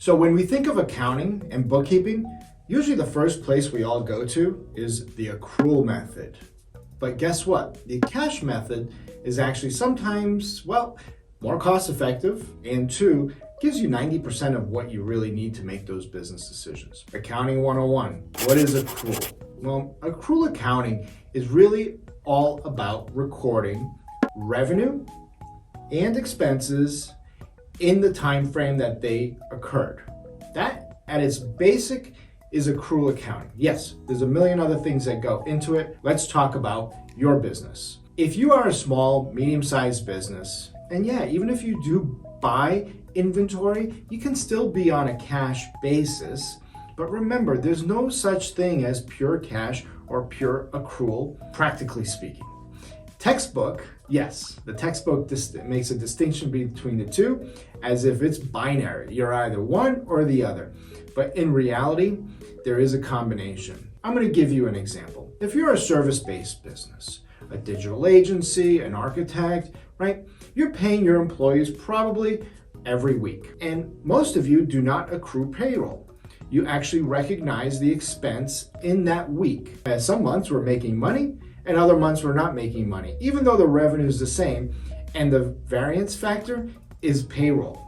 So when we think of accounting and bookkeeping, usually the first place we all go to is the accrual method. But guess what? The cash method is actually sometimes, well, more cost effective, and two, gives you 90% of what you really need to make those business decisions. Accounting 101, what is accrual? Well, accrual accounting is really all about recording revenue and expenses in the time frame that they occurred. That, at its basic, is accrual accounting. Yes, there's a million other things that go into it. Let's talk about your business. If you are a small, medium-sized business, and yeah, even if you do buy inventory, you can still be on a cash basis. But remember, there's no such thing as pure cash or pure accrual, practically speaking. Textbook, yes, the textbook makes a distinction between the two as if it's binary. You're either one or the other. But in reality, there is a combination. I'm going to give you an example. If you're a service-based business, a digital agency, an architect, right? You're paying your employees probably every week. And most of you do not accrue payroll. You actually recognize the expense in that week. As some months we're making money and other months we're not making money, even though the revenue is the same and the variance factor is payroll.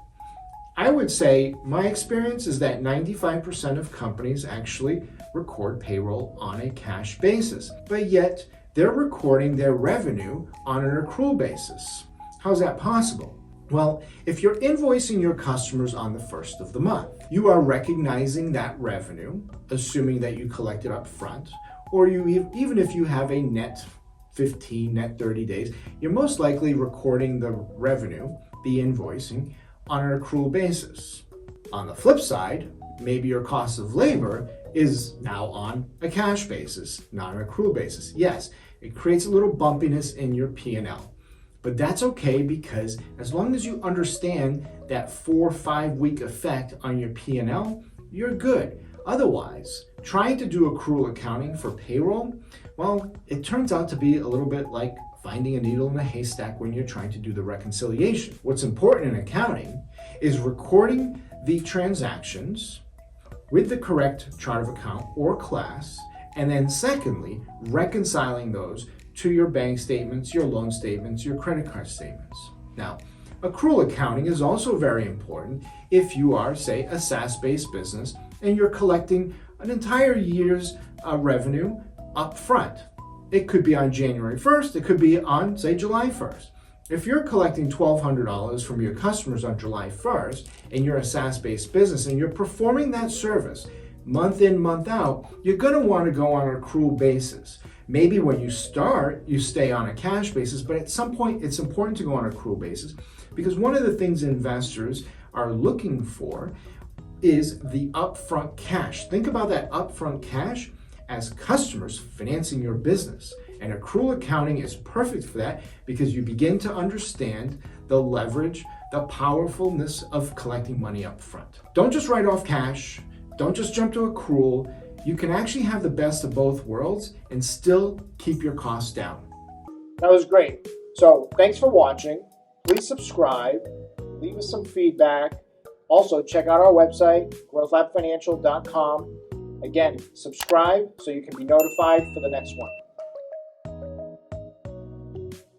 I would say my experience is that 95% of companies actually record payroll on a cash basis, but yet they're recording their revenue on an accrual basis. How's that possible? Well, if you're invoicing your customers on the first of the month, you are recognizing that revenue, assuming that you collect it up front, or even if you have a net 15, net 30 days, you're most likely recording the revenue, the invoicing, on an accrual basis. On the flip side, maybe your cost of labor is now on a cash basis, not an accrual basis. Yes, it creates a little bumpiness in your P&L. But that's okay, because as long as you understand that 4 or 5 week effect on your P&L, you're good. Otherwise, trying to do accrual accounting for payroll, well, it turns out to be a little bit like finding a needle in a haystack when you're trying to do the reconciliation. What's important in accounting is recording the transactions with the correct chart of account or class, and then secondly, reconciling those to your bank statements, your loan statements, your credit card statements. Now, accrual accounting is also very important if you are, say, a SaaS-based business and you're collecting an entire year's revenue up front. It could be on January 1st, it could be on, say, July 1st. If you're collecting $1,200 from your customers on July 1st and you're a SaaS-based business and you're performing that service month in, month out, you're going to want to go on an accrual basis. Maybe when you start, you stay on a cash basis, but at some point it's important to go on an accrual basis, because one of the things investors are looking for is the upfront cash. Think about that upfront cash as customers financing your business. And accrual accounting is perfect for that, because you begin to understand the leverage, the powerfulness of collecting money up front. Don't just write off cash. Don't just jump to accrual. You can actually have the best of both worlds and still keep your costs down. That was great. So thanks for watching. Please subscribe, leave us some feedback. Also, check out our website, growthlabfinancial.com. Again, subscribe so you can be notified for the next one.